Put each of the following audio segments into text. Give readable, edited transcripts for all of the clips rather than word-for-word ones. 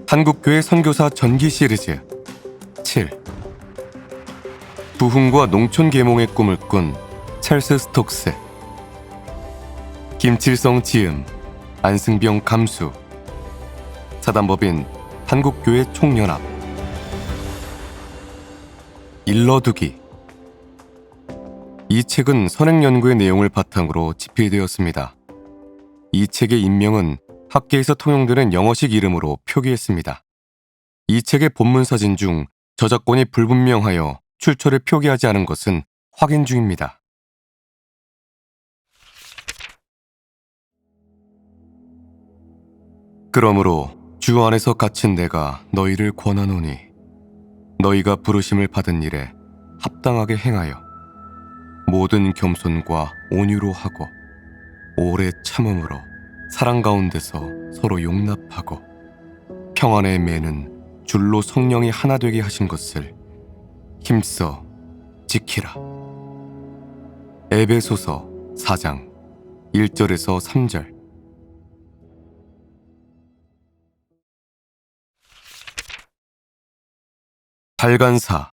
한국교회 선교사 전기 시리즈 7. 부흥과 농촌 계몽의 꿈을 꾼 찰스 스톡스. 김칠성 지음, 안승병 감수. 사단법인 한국교회 총연합. 일러두기. 이 책은 선행연구의 내용을 바탕으로 집필되었습니다. 이 책의 인명은 학계에서 통용되는 영어식 이름으로 표기했습니다. 이 책의 본문 사진 중 저작권이 불분명하여 출처를 표기하지 않은 것은 확인 중입니다. 그러므로 주 안에서 갇힌 내가 너희를 권하노니 너희가 부르심을 받은 일에 합당하게 행하여 모든 겸손과 온유로 하고 오래 참음으로 사랑 가운데서 서로 용납하고 평안의 매는 줄로 성령이 하나 되게 하신 것을 힘써 지키라. 에베소서 4장 1절에서 3절. 발간사.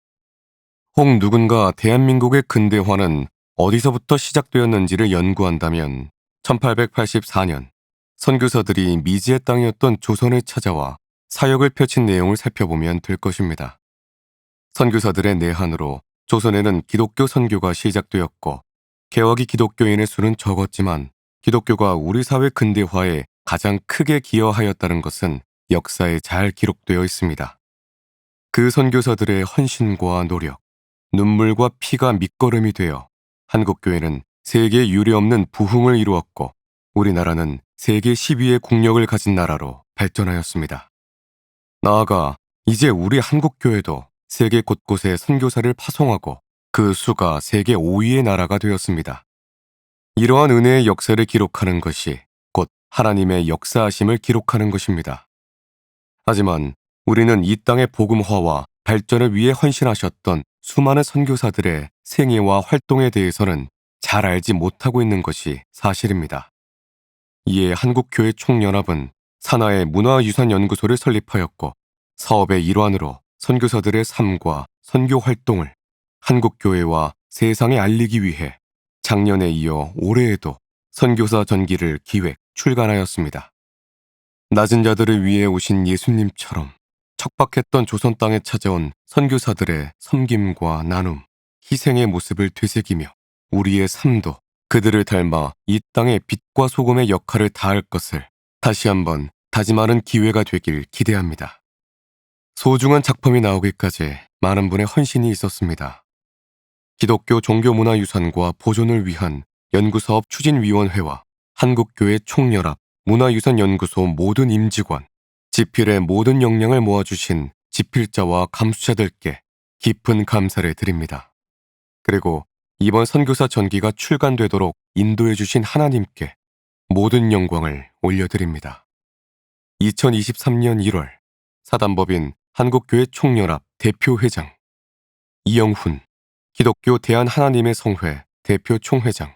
혹 누군가 대한민국의 근대화는 어디서부터 시작되었는지를 연구한다면 1884년 선교사들이 미지의 땅이었던 조선에 찾아와 사역을 펼친 내용을 살펴보면 될 것입니다. 선교사들의 내한으로 조선에는 기독교 선교가 시작되었고 개화기 기독교인의 수는 적었지만 기독교가 우리 사회 근대화에 가장 크게 기여하였다는 것은 역사에 잘 기록되어 있습니다. 그 선교사들의 헌신과 노력, 눈물과 피가 밑거름이 되어 한국교회는 세계 유례없는 부흥을 이루었고 우리나라는 세계 10위의 국력을 가진 나라로 발전하였습니다. 나아가 이제 우리 한국교회도 세계 곳곳에 선교사를 파송하고 그 수가 세계 5위의 나라가 되었습니다. 이러한 은혜의 역사를 기록하는 것이 곧 하나님의 역사하심을 기록하는 것입니다. 하지만 우리는 이 땅의 복음화와 발전을 위해 헌신하셨던 수많은 선교사들의 생애와 활동에 대해서는 잘 알지 못하고 있는 것이 사실입니다. 이에 한국교회 총연합은 산하의 문화유산연구소를 설립하였고 사업의 일환으로 선교사들의 삶과 선교 활동을 한국교회와 세상에 알리기 위해 작년에 이어 올해에도 선교사 전기를 기획, 출간하였습니다. 낮은 자들을 위해 오신 예수님처럼 척박했던 조선 땅에 찾아온 선교사들의 섬김과 나눔, 희생의 모습을 되새기며 우리의 삶도 그들을 닮아 이 땅의 빛과 소금의 역할을 다할 것을 다시 한번 다짐하는 기회가 되길 기대합니다. 소중한 작품이 나오기까지 많은 분의 헌신이 있었습니다. 기독교 종교문화유산과 보존을 위한 연구사업 추진위원회와 한국교회 총연합, 문화유산연구소 모든 임직원, 집필의 모든 역량을 모아주신 집필자와 감수자들께 깊은 감사를 드립니다. 그리고 이번 선교사 전기가 출간되도록 인도해주신 하나님께 모든 영광을 올려드립니다. 2023년 1월 사단법인 한국교회 총연합 대표회장 이영훈 기독교 대한하나님의 성회 대표 총회장.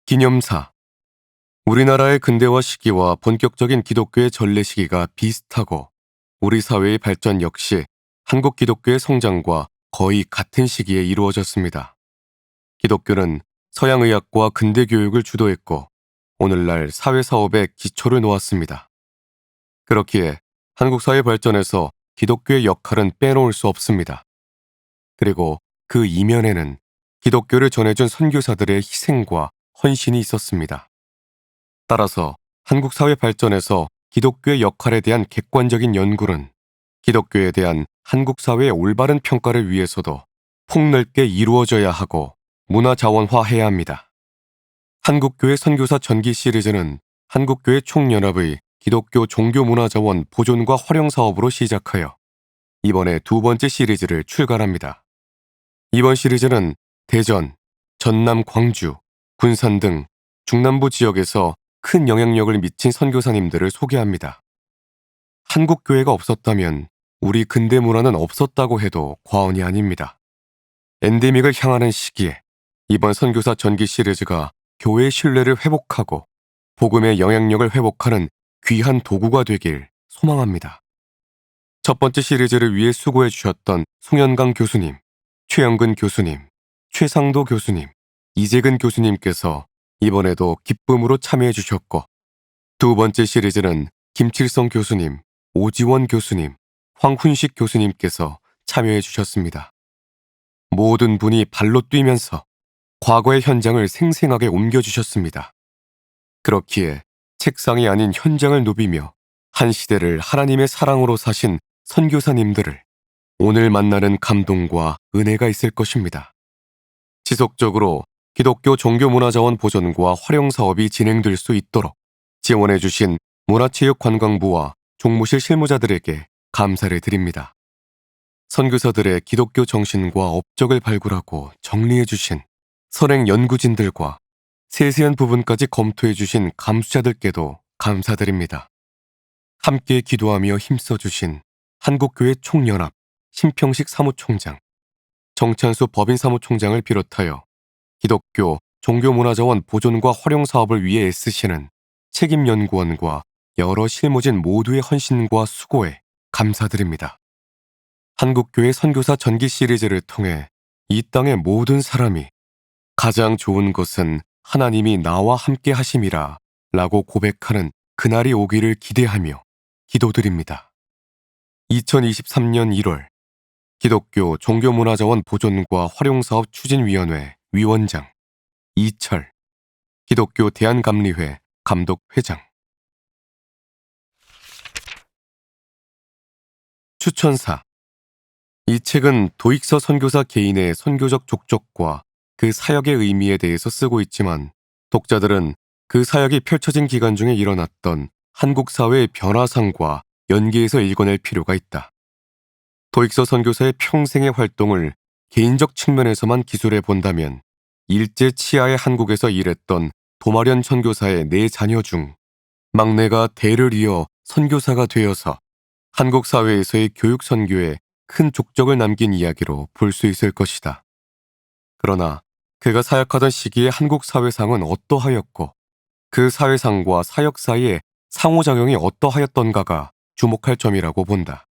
기념사. 우리나라의 근대화 시기와 본격적인 기독교의 전래 시기가 비슷하고 우리 사회의 발전 역시 한국 기독교의 성장과 거의 같은 시기에 이루어졌습니다. 기독교는 서양의학과 근대교육을 주도했고 오늘날 사회사업의 기초를 놓았습니다. 그렇기에 한국 사회 발전에서 기독교의 역할은 빼놓을 수 없습니다. 그리고 그 이면에는 기독교를 전해준 선교사들의 희생과 헌신이 있었습니다. 따라서 한국 사회 발전에서 기독교의 역할에 대한 객관적인 연구는 기독교에 대한 한국 사회의 올바른 평가를 위해서도 폭넓게 이루어져야 하고 문화자원화해야 합니다. 한국교회 선교사 전기 시리즈는 한국교회 총연합의 기독교 종교문화자원 보존과 활용 사업으로 시작하여 이번에 두 번째 시리즈를 출간합니다. 이번 시리즈는 대전, 전남 광주, 군산 등 중남부 지역에서 큰 영향력을 미친 선교사님들을 소개합니다. 한국교회가 없었다면 우리 근대 문화는 없었다고 해도 과언이 아닙니다. 엔데믹을 향하는 시기에 이번 선교사 전기 시리즈가 교회의 신뢰를 회복하고 복음의 영향력을 회복하는 귀한 도구가 되길 소망합니다. 첫 번째 시리즈를 위해 수고해 주셨던 송현강 교수님, 최영근 교수님, 최상도 교수님, 이재근 교수님께서 이번에도 기쁨으로 참여해 주셨고, 두 번째 시리즈는 김칠성 교수님, 오지원 교수님, 황훈식 교수님께서 참여해 주셨습니다. 모든 분이 발로 뛰면서 과거의 현장을 생생하게 옮겨주셨습니다. 그렇기에 책상이 아닌 현장을 누비며 한 시대를 하나님의 사랑으로 사신 선교사님들을 오늘 만나는 감동과 은혜가 있을 것입니다. 지속적으로 기독교 종교문화자원 보존과 활용 사업이 진행될 수 있도록 지원해주신 문화체육관광부와 종무실 실무자들에게 감사를 드립니다. 선교사들의 기독교 정신과 업적을 발굴하고 정리해주신 선행 연구진들과 세세한 부분까지 검토해주신 감수자들께도 감사드립니다. 함께 기도하며 힘써주신 한국교회 총연합 심평식 사무총장, 정찬수 법인사무총장을 비롯하여 기독교 종교문화자원 보존과 활용 사업을 위해 애쓰시는 책임연구원과 여러 실무진 모두의 헌신과 수고에 감사드립니다. 한국교회 선교사 전기 시리즈를 통해 이 땅의 모든 사람이 가장 좋은 것은 하나님이 나와 함께 하심이라 라고 고백하는 그날이 오기를 기대하며 기도드립니다. 2023년 1월 기독교 종교문화자원 보존과 활용사업 추진위원회 위원장 이철, 기독교 대한감리회 감독회장. 추천사. 이 책은 도익서 선교사 개인의 선교적 족적과 그 사역의 의미에 대해서 쓰고 있지만, 독자들은 그 사역이 펼쳐진 기간 중에 일어났던 한국 사회의 변화상과 연계해서 읽어낼 필요가 있다. 도익서 선교사의 평생의 활동을 개인적 측면에서만 기술해 본다면 일제 치하의 한국에서 일했던 도마련 선교사의 4자녀 중 막내가 대를 이어 선교사가 되어서 한국 사회에서의 교육 선교에 큰 족적을 남긴 이야기로 볼 수 있을 것이다. 그러나 그가 사역하던 시기의 한국 사회상은 어떠하였고 그 사회상과 사역 사이의 상호작용이 어떠하였던가가 주목할 점이라고 본다.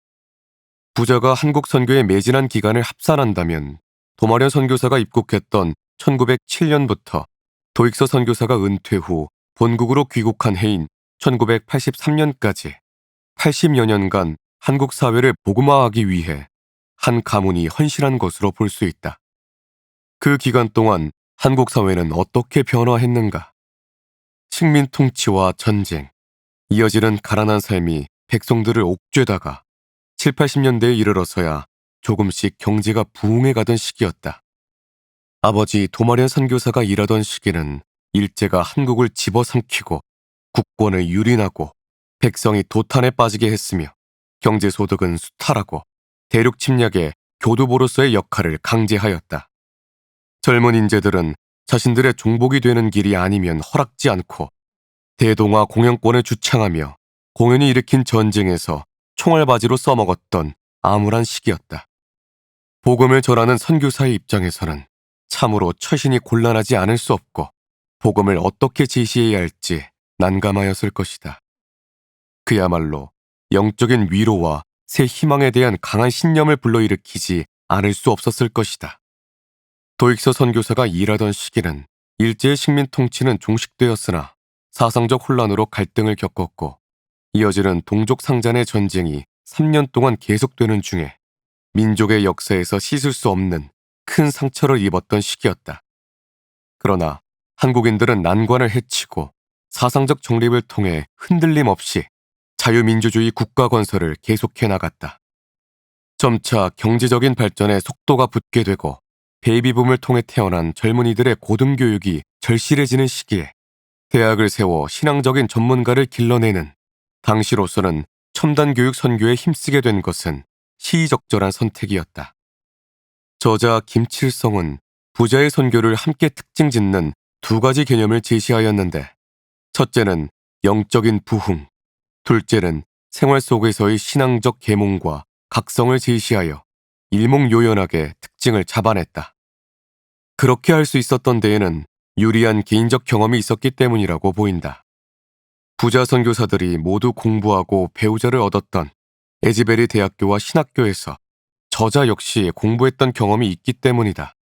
부자가 한국 선교에 매진한 기간을 합산한다면 도마련 선교사가 입국했던 1907년부터 도익서 선교사가 은퇴 후 본국으로 귀국한 해인 1983년까지 80여 년간 한국 사회를 복음화하기 위해 한 가문이 헌신한 것으로 볼 수 있다. 그 기간 동안 한국 사회는 어떻게 변화했는가? 식민 통치와 전쟁, 이어지는 가난한 삶이 백성들을 옥죄다가 7, 80년대에 이르러서야 조금씩 경제가 부흥해 가던 시기였다. 아버지 도마련 선교사가 일하던 시기는 일제가 한국을 집어삼키고 국권을 유린하고 백성이 도탄에 빠지게 했으며 경제소득은 수탈하고 대륙 침략에 교두보로서의 역할을 강제하였다. 젊은 인재들은 자신들의 종복이 되는 길이 아니면 허락지 않고 대동아 공영권을 주창하며 공연히 일으킨 전쟁에서 총알바지로 써먹었던 암울한 시기였다. 복음을 전하는 선교사의 입장에서는 참으로 처신이 곤란하지 않을 수 없고 복음을 어떻게 제시해야 할지 난감하였을 것이다. 그야말로 영적인 위로와 새 희망에 대한 강한 신념을 불러일으키지 않을 수 없었을 것이다. 도익서 선교사가 일하던 시기는 일제의 식민 통치는 종식되었으나 사상적 혼란으로 갈등을 겪었고 이어지는 동족 상잔의 전쟁이 3년 동안 계속되는 중에 민족의 역사에서 씻을 수 없는 큰 상처를 입었던 시기였다. 그러나 한국인들은 난관을 헤치고 사상적 정립을 통해 흔들림 없이 자유민주주의 국가 건설을 계속해 나갔다. 점차 경제적인 발전에 속도가 붙게 되고 베이비붐을 통해 태어난 젊은이들의 고등교육이 절실해지는 시기에 대학을 세워 신앙적인 전문가를 길러내는 당시로서는 첨단교육 선교에 힘쓰게 된 것은 시의적절한 선택이었다. 저자 김칠성은 부자의 선교를 함께 특징 짓는 2가지 개념을 제시하였는데, 첫째는 영적인 부흥, 둘째는 생활 속에서의 신앙적 계몽과 각성을 제시하여 일목요연하게 특징을 잡아냈다. 그렇게 할 수 있었던 데에는 유리한 개인적 경험이 있었기 때문이라고 보인다. 부자 선교사들이 모두 공부하고 배우자를 얻었던 에즈베리 대학교와 신학교에서 저자 역시 공부했던 경험이 있기 때문이다.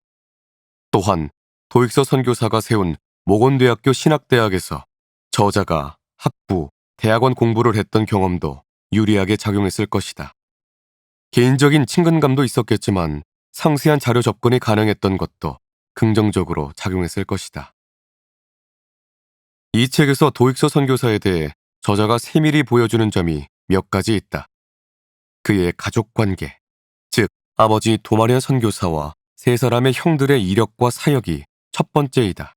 또한 도익서 선교사가 세운 모곤대학교 신학대학에서 저자가 학부, 대학원 공부를 했던 경험도 유리하게 작용했을 것이다. 개인적인 친근감도 있었겠지만 상세한 자료 접근이 가능했던 것도 긍정적으로 작용했을 것이다. 이 책에서 도익서 선교사에 대해 저자가 세밀히 보여주는 점이 몇 가지 있다. 그의 가족관계, 즉 아버지 도마리아 선교사와 세 사람의 형들의 이력과 사역이 첫 번째이다.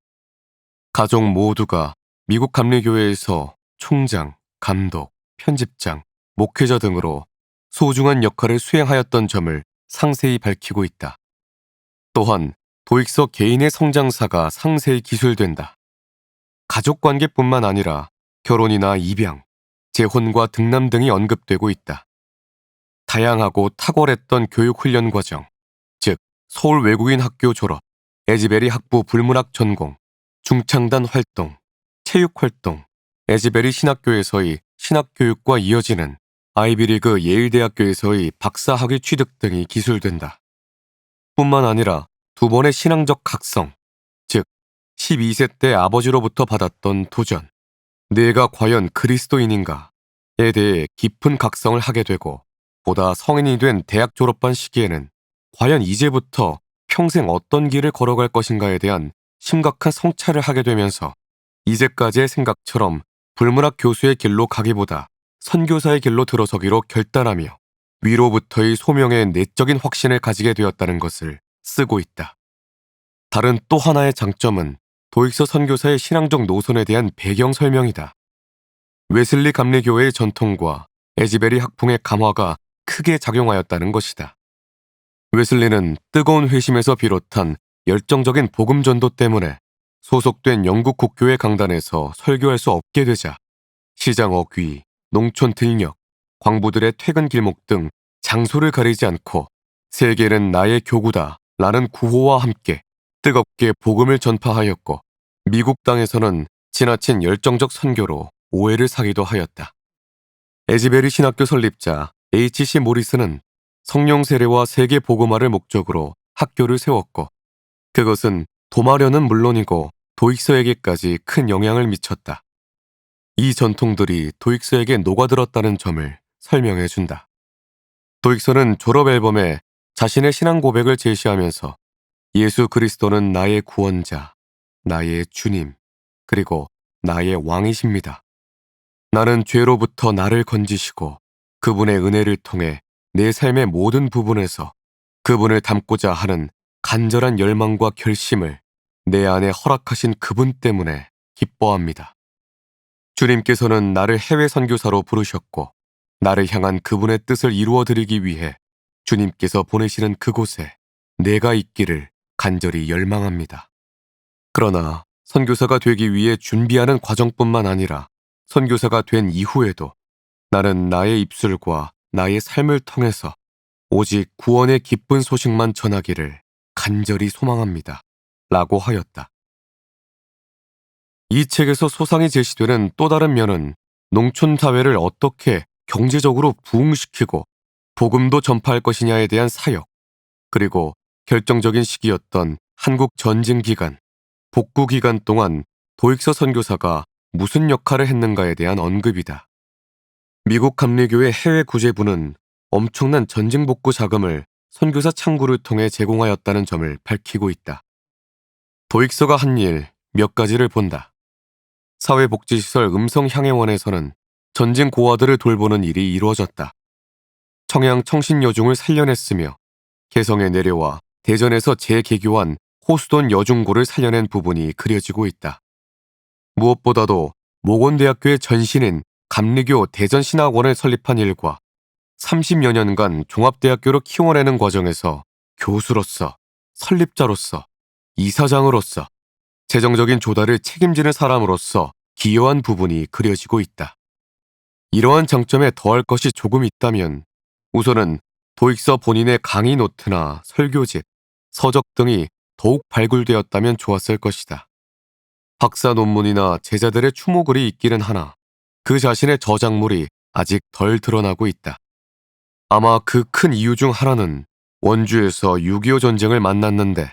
가족 모두가 미국 감리교회에서 총장, 감독, 편집장, 목회자 등으로 소중한 역할을 수행하였던 점을 상세히 밝히고 있다. 또한 도익서 개인의 성장사가 상세히 기술된다. 가족관계뿐만 아니라 결혼이나 입양, 재혼과 등남 등이 언급되고 있다. 다양하고 탁월했던 교육훈련 과정, 즉 서울 외국인 학교 졸업, 에즈베리 학부 불문학 전공, 중창단 활동, 체육활동, 에즈베리 신학교에서의 신학교육과 이어지는 아이비리그 예일대학교에서의 박사학위 취득 등이 기술된다. 뿐만 아니라 두 번의 신앙적 각성, 즉 12세 때 아버지로부터 받았던 도전, 내가 과연 그리스도인인가에 대해 깊은 각성을 하게 되고 보다 성인이 된 대학 졸업반 시기에는 과연 이제부터 평생 어떤 길을 걸어갈 것인가에 대한 심각한 성찰을 하게 되면서 이제까지의 생각처럼 불문학 교수의 길로 가기보다 선교사의 길로 들어서기로 결단하며 위로부터의 소명의 내적인 확신을 가지게 되었다는 것을 쓰고 있다. 다른 또 하나의 장점은 도익서 선교사의 신앙적 노선에 대한 배경 설명이다. 웨슬리 감리교회의 전통과 에즈베리 학풍의 감화가 크게 작용하였다는 것이다. 웨슬리는 뜨거운 회심에서 비롯한 열정적인 복음 전도 때문에 소속된 영국 국교회 강단에서 설교할 수 없게 되자 시장 어귀, 농촌 들녘, 광부들의 퇴근 길목 등 장소를 가리지 않고 세계는 나의 교구다 라는 구호와 함께 뜨겁게 복음을 전파하였고 미국 땅에서는 지나친 열정적 선교로 오해를 사기도 하였다. 에즈베리 신학교 설립자 H.C. 모리스는 성령 세례와 세계 복음화를 목적으로 학교를 세웠고 그것은 도마려는 물론이고 도익서에게까지 큰 영향을 미쳤다. 이 전통들이 도익서에게 녹아들었다는 점을 설명해준다. 도익서는 졸업 앨범에 자신의 신앙 고백을 제시하면서 예수 그리스도는 나의 구원자, 나의 주님, 그리고 나의 왕이십니다. 나는 죄로부터 나를 건지시고 그분의 은혜를 통해 내 삶의 모든 부분에서 그분을 닮고자 하는 간절한 열망과 결심을 내 안에 허락하신 그분 때문에 기뻐합니다. 주님께서는 나를 해외 선교사로 부르셨고 나를 향한 그분의 뜻을 이루어드리기 위해 주님께서 보내시는 그곳에 내가 있기를 간절히 열망합니다. 그러나 선교사가 되기 위해 준비하는 과정뿐만 아니라 선교사가 된 이후에도 나는 나의 입술과 나의 삶을 통해서 오직 구원의 기쁜 소식만 전하기를 간절히 소망합니다. 라고 하였다. 이 책에서 소상히 제시되는 또 다른 면은 농촌 사회를 어떻게 경제적으로 부흥시키고 복음도 전파할 것이냐에 대한 사역, 그리고 결정적인 시기였던 한국 전쟁 기간, 복구 기간 동안 도익서 선교사가 무슨 역할을 했는가에 대한 언급이다. 미국 감리교회 해외 구제부는 엄청난 전쟁 복구 자금을 선교사 창구를 통해 제공하였다는 점을 밝히고 있다. 도익서가 한 일 몇 가지를 본다. 사회복지시설 음성향해원에서는 전쟁 고아들을 돌보는 일이 이루어졌다. 청양 청신여중을 살려냈으며 개성에 내려와 대전에서 재개교한 호수돈 여중고를 살려낸 부분이 그려지고 있다. 무엇보다도 모곤대학교의 전신인 감리교 대전신학원을 설립한 일과 30여 년간 종합대학교로 키워내는 과정에서 교수로서, 설립자로서, 이사장으로서, 재정적인 조달을 책임지는 사람으로서 기여한 부분이 그려지고 있다. 이러한 장점에 더할 것이 조금 있다면 우선은 도익서 본인의 강의 노트나 설교집, 서적 등이 더욱 발굴되었다면 좋았을 것이다. 박사 논문이나 제자들의 추모글이 있기는 하나 그 자신의 저작물이 아직 덜 드러나고 있다. 아마 그 큰 이유 중 하나는 원주에서 6.25 전쟁을 만났는데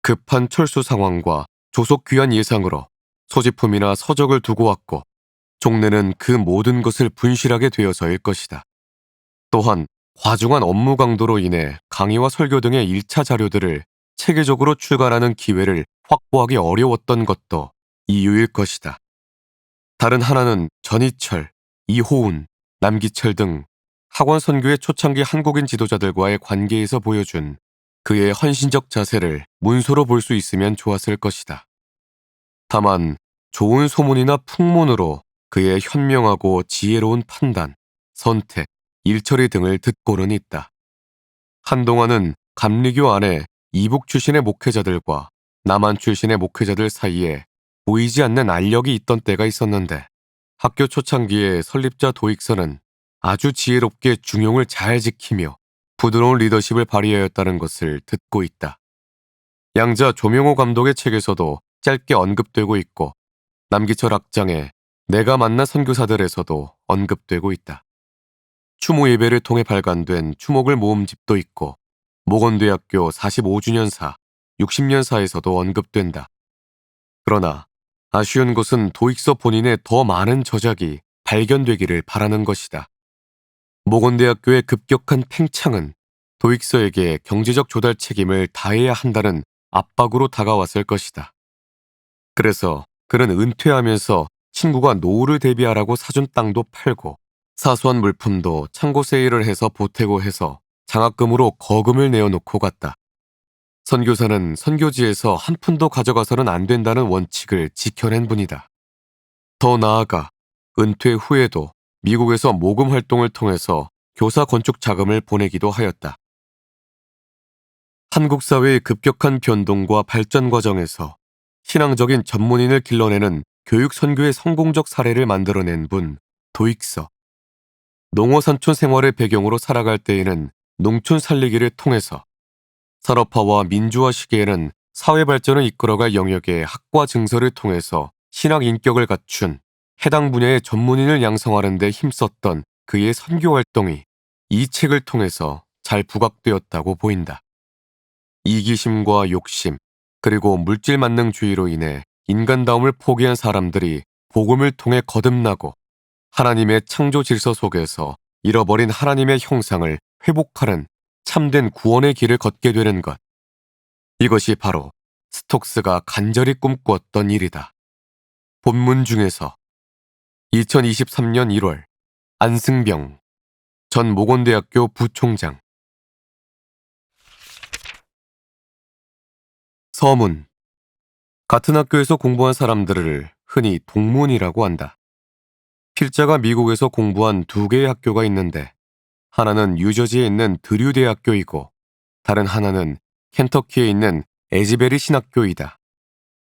급한 철수 상황과 조속 귀환 예상으로 소지품이나 서적을 두고 왔고 종래는 그 모든 것을 분실하게 되어서일 것이다. 또한 과중한 업무 강도로 인해 강의와 설교 등의 1차 자료들을 체계적으로 출간하는 기회를 확보하기 어려웠던 것도 이유일 것이다. 다른 하나는 전희철, 이호운, 남기철 등 학원 선교의 초창기 한국인 지도자들과의 관계에서 보여준 그의 헌신적 자세를 문서로 볼 수 있으면 좋았을 것이다. 다만 좋은 소문이나 풍문으로 그의 현명하고 지혜로운 판단, 선택, 일처리 등을 듣고는 있다. 한동안은 감리교 안에 이북 출신의 목회자들과 남한 출신의 목회자들 사이에 보이지 않는 알력이 있던 때가 있었는데 학교 초창기의 설립자 도익선은 아주 지혜롭게 중용을 잘 지키며 부드러운 리더십을 발휘하였다는 것을 듣고 있다. 양자 조명호 감독의 책에서도 짧게 언급되고 있고 남기철 학장의 내가 만난 선교사들에서도 언급되고 있다. 추모 예배를 통해 발간된 추목을 모음집도 있고 모건대학교 45주년사, 60년사에서도 언급된다. 그러나 아쉬운 것은 도익서 본인의 더 많은 저작이 발견되기를 바라는 것이다. 모건대학교의 급격한 팽창은 도익서에게 경제적 조달 책임을 다해야 한다는 압박으로 다가왔을 것이다. 그래서 그는 은퇴하면서 친구가 노후를 대비하라고 사준 땅도 팔고 사소한 물품도 창고 세일을 해서 보태고 해서 장학금으로 거금을 내어놓고 갔다. 선교사는 선교지에서 한 푼도 가져가서는 안 된다는 원칙을 지켜낸 분이다. 더 나아가 은퇴 후에도 미국에서 모금 활동을 통해서 교사 건축 자금을 보내기도 하였다. 한국 사회의 급격한 변동과 발전 과정에서 신앙적인 전문인을 길러내는 교육 선교의 성공적 사례를 만들어낸 분, 도익서. 농어산촌 생활을 배경으로 살아갈 때에는 농촌 살리기를 통해서 산업화와 민주화 시기에는 사회 발전을 이끌어갈 영역의 학과 증서를 통해서 신학 인격을 갖춘 해당 분야의 전문인을 양성하는 데 힘썼던 그의 선교 활동이 이 책을 통해서 잘 부각되었다고 보인다. 이기심과 욕심, 그리고 물질 만능주의로 인해 인간다움을 포기한 사람들이 복음을 통해 거듭나고 하나님의 창조 질서 속에서 잃어버린 하나님의 형상을 회복하는 참된 구원의 길을 걷게 되는 것. 이것이 바로 스톡스가 간절히 꿈꾸었던 일이다. 본문 중에서 2023년 1월 안승병 전 모건대학교 부총장. 서문. 같은 학교에서 공부한 사람들을 흔히 동문이라고 한다. 필자가 미국에서 공부한 두 개의 학교가 있는데 하나는 뉴저지에 있는 드류 대학교이고 다른 하나는 켄터키에 있는 에지베리 신학교이다.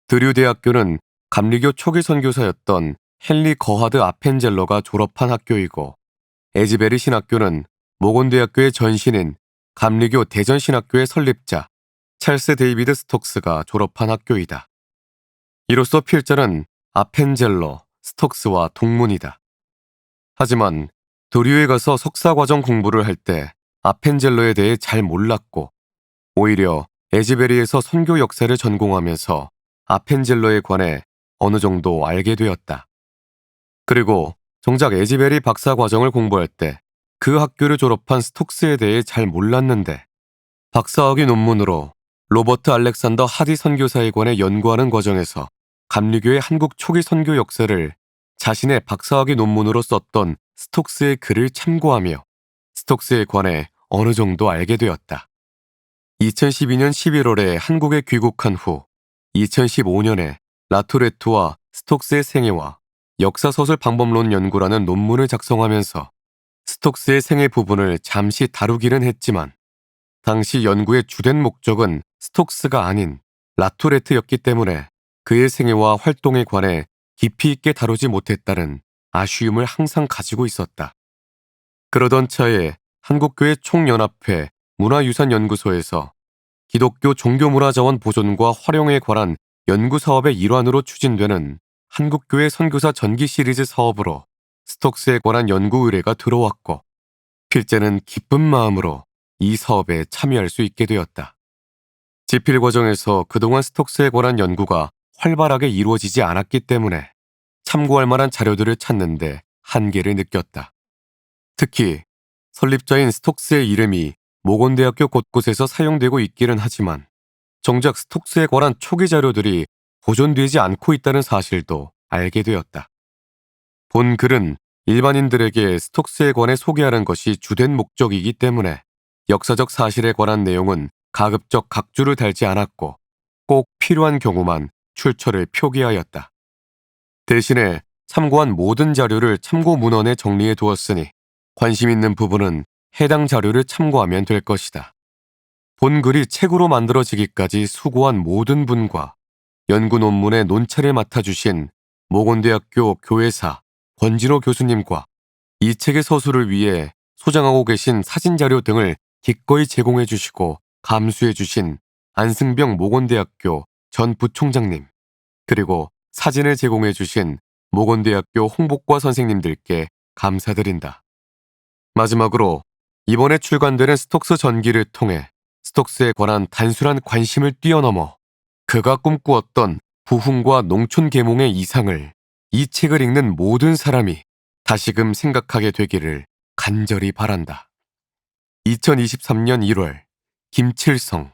드류 대학교는 감리교 초기 선교사였던 헨리 거하드 아펜젤러가 졸업한 학교이고 에지베리 신학교는 모건대학교의 전신인 감리교 대전신학교의 설립자 찰스 데이비드 스톡스가 졸업한 학교이다. 이로써 필자는 아펜젤러, 스톡스와 동문이다. 하지만 드류에 가서 석사과정 공부를 할 때 아펜젤러에 대해 잘 몰랐고 오히려 에지베리에서 선교 역사를 전공하면서 아펜젤러에 관해 어느 정도 알게 되었다. 그리고 정작 에지베리 박사과정을 공부할 때 그 학교를 졸업한 스톡스에 대해 잘 몰랐는데 박사학위 논문으로 로버트 알렉산더 하디 선교사에 관해 연구하는 과정에서 감리교의 한국 초기 선교 역사를 자신의 박사학위 논문으로 썼던 스톡스의 글을 참고하며 스톡스에 관해 어느 정도 알게 되었다. 2012년 11월에 한국에 귀국한 후 2015년에 라토레트와 스톡스의 생애와 역사서술 방법론 연구라는 논문을 작성하면서 스톡스의 생애 부분을 잠시 다루기는 했지만 당시 연구의 주된 목적은 스톡스가 아닌 라토레트였기 때문에 그의 생애와 활동에 관해 깊이 있게 다루지 못했다는 아쉬움을 항상 가지고 있었다. 그러던 차에 한국교회 총연합회 문화유산연구소에서 기독교 종교문화자원 보존과 활용에 관한 연구사업의 일환으로 추진되는 한국교회 선교사 전기 시리즈 사업으로 스톡스에 관한 연구 의뢰가 들어왔고 필제는 기쁜 마음으로 이 사업에 참여할 수 있게 되었다. 집필 과정에서 그동안 스톡스에 관한 연구가 활발하게 이루어지지 않았기 때문에 참고할 만한 자료들을 찾는데 한계를 느꼈다. 특히 설립자인 스톡스의 이름이 모건대학교 곳곳에서 사용되고 있기는 하지만 정작 스톡스에 관한 초기 자료들이 보존되지 않고 있다는 사실도 알게 되었다. 본 글은 일반인들에게 스톡스에 관해 소개하는 것이 주된 목적이기 때문에 역사적 사실에 관한 내용은 가급적 각주를 달지 않았고 꼭 필요한 경우만 출처를 표기하였다. 대신에 참고한 모든 자료를 참고 문헌에 정리해 두었으니 관심 있는 부분은 해당 자료를 참고하면 될 것이다. 본 글이 책으로 만들어지기까지 수고한 모든 분과 연구 논문의 논차를 맡아주신 모건대학교 교회사 권진호 교수님과 이 책의 서술을 위해 소장하고 계신 사진자료 등을 기꺼이 제공해 주시고 감수해 주신 안승병 모건대학교 전 부총장님, 그리고 사진을 제공해 주신 모건대학교 홍복과 선생님들께 감사드린다. 마지막으로 이번에 출간되는 스톡스 전기를 통해 스톡스에 관한 단순한 관심을 뛰어넘어 그가 꿈꾸었던 부흥과 농촌 계몽의 이상을 이 책을 읽는 모든 사람이 다시금 생각하게 되기를 간절히 바란다. 2023년 1월 김칠성